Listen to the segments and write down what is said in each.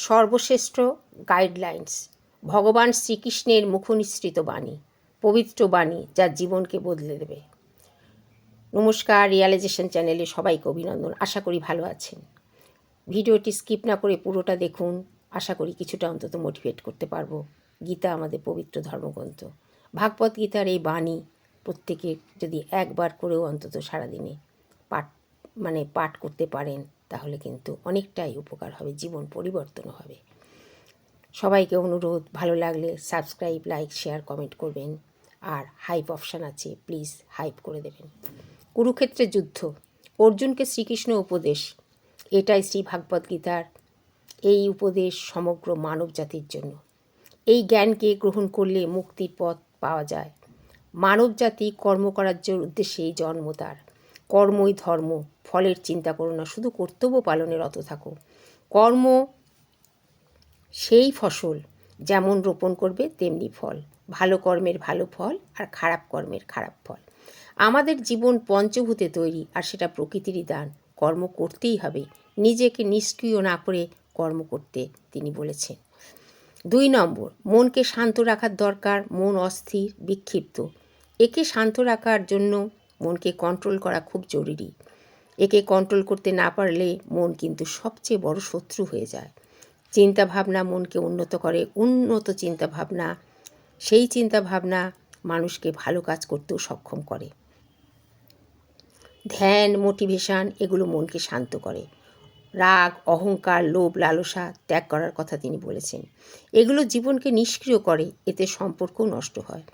সর্বশ্রেষ্ঠ গাইডলাইন্স, ভগবান শ্রীকৃষ্ণের মুখনিসৃত বাণী, পবিত্র বাণী যা জীবনকে বদলে দেবে। নমস্কার, রিয়ালাইজেশন চ্যানেলে সবাইকে অভিনন্দন। আশা করি ভালো আছেন। ভিডিওটি স্কিপ না করে পুরোটা দেখুন। আশা করি কিছুটা অন্তত মোটিভেট করতে পারবো। গীতা আমাদের পবিত্র ধর্মগ্রন্থ। ভাগবত গীতার এই বাণী প্রত্যেকে যদি একবার করেও অন্তত সারাদিনে পাঠ করতে পারেন, তাহলে কিন্তু অনেকটাই উপকার হবে, জীবন পরিবর্তন হবে। সবাইকে অনুরোধ, ভালো লাগলে সাবস্ক্রাইব, লাইক, শেয়ার, কমেন্ট করবেন। আর হাইপ অপশান আছে, প্লিজ হাইপ করে দেবেন। কুরুক্ষেত্রের যুদ্ধ, অর্জুনকে শ্রীকৃষ্ণ উপদেশ। এটাই শ্রী ভাগবত গীতার এই উপদেশ সমগ্র মানব জাতির জন্য। এই জ্ঞানকে গ্রহণ করলে মুক্তির পথ পাওয়া যায়। মানব জাতি কর্ম করার উদ্দেশ্যেই জন্ম তার। কর্মই ধর্ম, ফলের চিন্তা করো না, শুধু কর্তব্য পালনে রত থাকো। কর্ম সেই ফসল, যেমন রোপণ করবে তেমনি ফল। ভালো কর্মের ভালো ফল আর খারাপ কর্মের খারাপ ফল। আমাদের জীবন পঞ্চভূতে তৈরি, আর সেটা প্রকৃতিরই দান। কর্ম করতেই হবে, নিজেকে নিষ্ক্রিয় না করে কর্ম করতে তিনি বলেছেন। 2 নম্বর, মনকে শান্ত রাখার দরকার। মন অস্থির, বিক্ষিপ্ত। একে শান্ত রাখার জন্য মনকে কন্ট্রোল করা খুব জরুরি। একে কন্ট্রোল করতে না পারলে মন কিন্তু সবচেয়ে বড় শত্রু হয়ে যায়। চিন্তাভাবনা মনকে উন্নত করে। উন্নত চিন্তাভাবনা, সেই চিন্তাভাবনা মানুষকে ভালো কাজ করতেও সক্ষম করে। ধ্যান, মোটিভেশন, এগুলো মনকে শান্ত করে। রাগ, অহংকার, লোভ, লালসা ত্যাগ করার কথা তিনি বলেছেন। এগুলো জীবনকে নিষ্ক্রিয় করে, এতে সম্পর্কও নষ্ট হয়।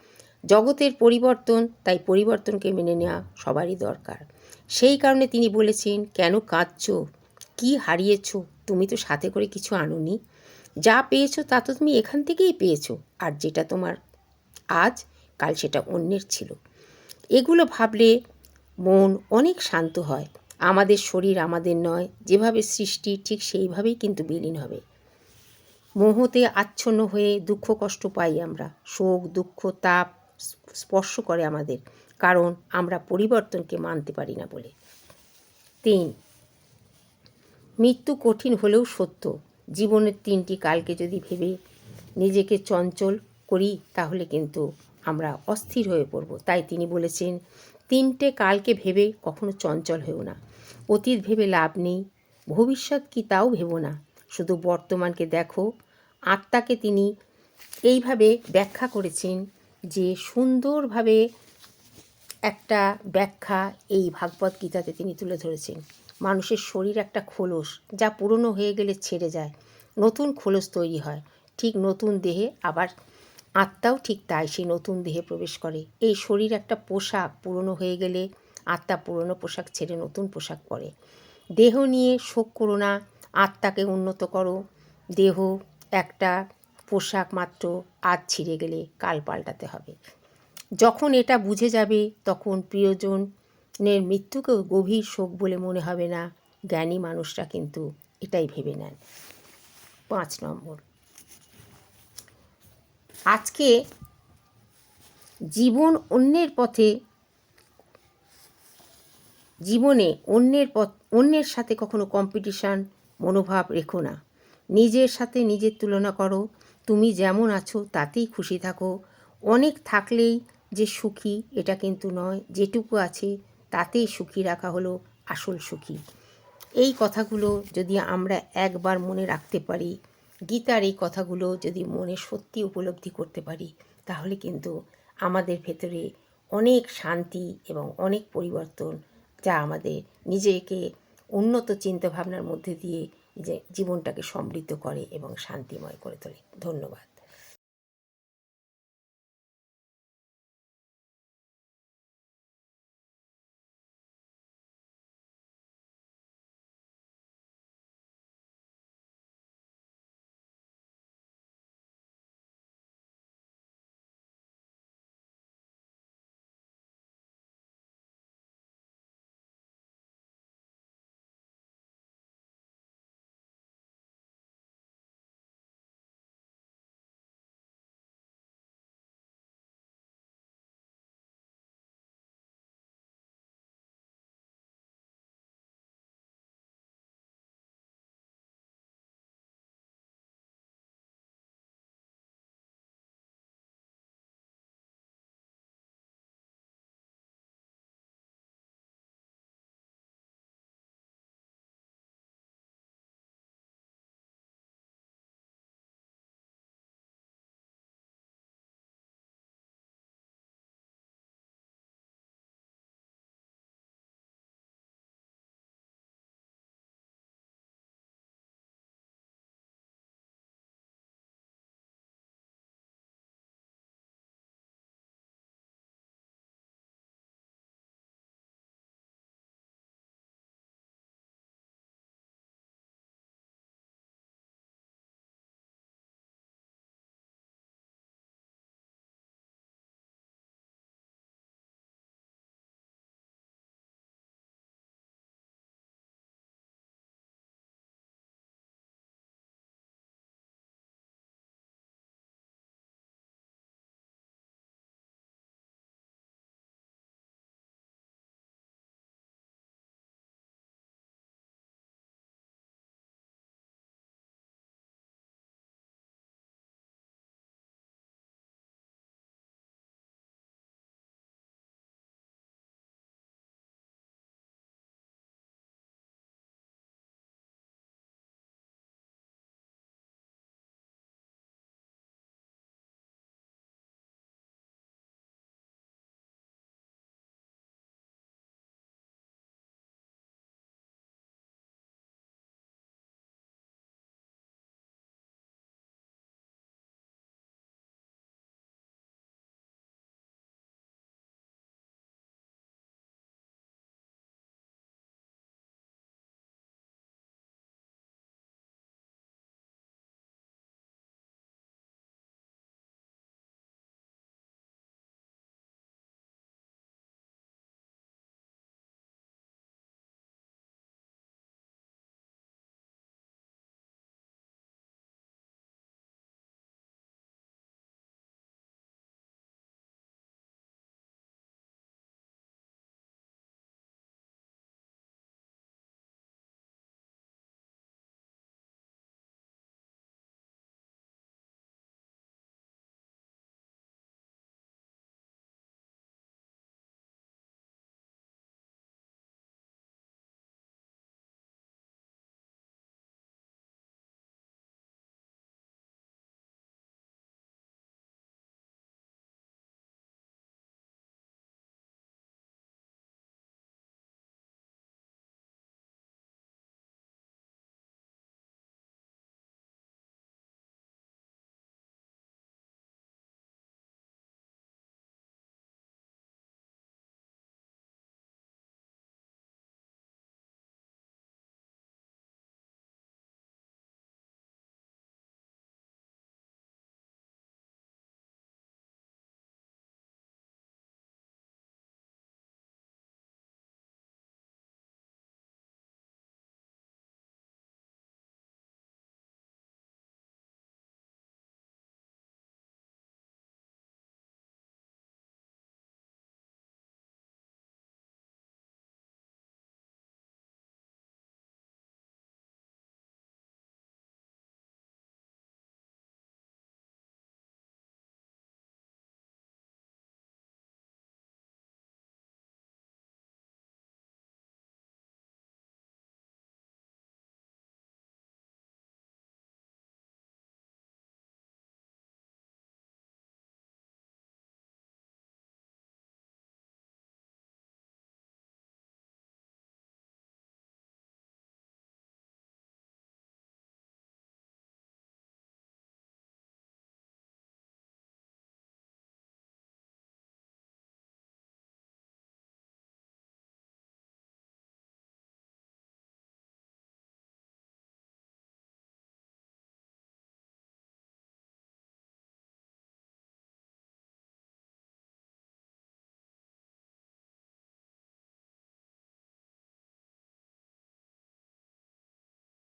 জগতের পরিবর্তন, তাই পরিবর্তনকে মেনে নেওয়া সবারই দরকার। সেই কারণে তিনি বলেছেন, কেন কাঁদছো? কি হারিয়েছ? তুমি তো সাথে করে কিছু আনোনি। যা পেয়েছো তা তো তুমি এখান থেকেই পেয়েছো, আর যেটা তোমার আজ, কাল সেটা অন্যের ছিল। এগুলো ভাবলে মন অনেক শান্ত হয়। আমাদের শরীর আমাদের নয়, যেভাবে সৃষ্টি ঠিক সেইভাবেই কিন্তু বিলীন হবে। মোহতে আচ্ছন্ন হয়ে দুঃখ কষ্ট পাই আমরা। শোক, দুঃখ, তাপ স্পর্শ করে আমাদের, কারণ আমরা পরিবর্তনকে মানতে পারি না বলে। 3, মৃত্যু কঠিন হলেও সত্য। জীবনের 3টি কালকে যদি ভেবে নিজেকে চঞ্চল করি, তাহলে কিন্তু আমরা অস্থির হয়ে পড়ব। তাই তিনি বলেছেন, 3টে কালকে ভেবে কখনো চঞ্চল হয়েও না। অতীত ভেবে লাভ নেই, ভবিষ্যৎ কি তাও ভেবো না, শুধু বর্তমানকে দেখো। আত্মাকে তিনি এইভাবে ব্যাখ্যা করেছেন যে, সুন্দরভাবে একটা ব্যাখ্যা এই ভাগবত গীতাতে তিনি তুলে ধরেছেন। মানুষের শরীর একটা খোলস, যা পুরনো হয়ে গেলে ছেড়ে যায়, নতুন খোলস তৈরি হয়। ঠিক নতুন দেহে আবার আত্মাও ঠিক তাই, সেই নতুন দেহে প্রবেশ করে। এই শরীর একটা পোশাক, পুরনো হয়ে গেলে আত্মা পুরনো পোশাক ছেড়ে নতুন পোশাক পরে। দেহ নিয়ে শোক করো না, আত্মাকে উন্নত করো। দেহ একটা পোশাক মাত্র, আজ ছিঁড়ে গেলে কাল পাল্টাতে হবে। যখন এটা বুঝে যাবে, তখন প্রিয়জনের মৃত্যুকেও গভীর শোক বলে মনে হবে না। জ্ঞানী মানুষরা কিন্তু এটাই ভেবে নেন। 5 নম্বর, আজকে জীবনে অন্যের সাথে কখনো কম্পিটিশান মনোভাব রেখো না। নিজের সাথে নিজের তুলনা করো। তুমি যেমন আছো তাতেই খুশি থাকো। অনেক থাকলেই যে সুখী, এটা কিন্তু নয়। যেটুকু আছে তাতেই সুখী রাখা হলো আসল সুখী। এই কথাগুলো যদি আমরা একবার মনে রাখতে পারি, গীতার এই কথাগুলো যদি মনে সত্যি উপলব্ধি করতে পারি, তাহলে কিন্তু আমাদের ভেতরে অনেক শান্তি এবং অনেক পরিবর্তন, যা আমাদের নিজেকে উন্নত চিন্তাভাবনার মধ্যে দিয়ে যে জীবনটাকে সমৃদ্ধ করে এবং শান্তিময় করে তোলে। ধন্যবাদ।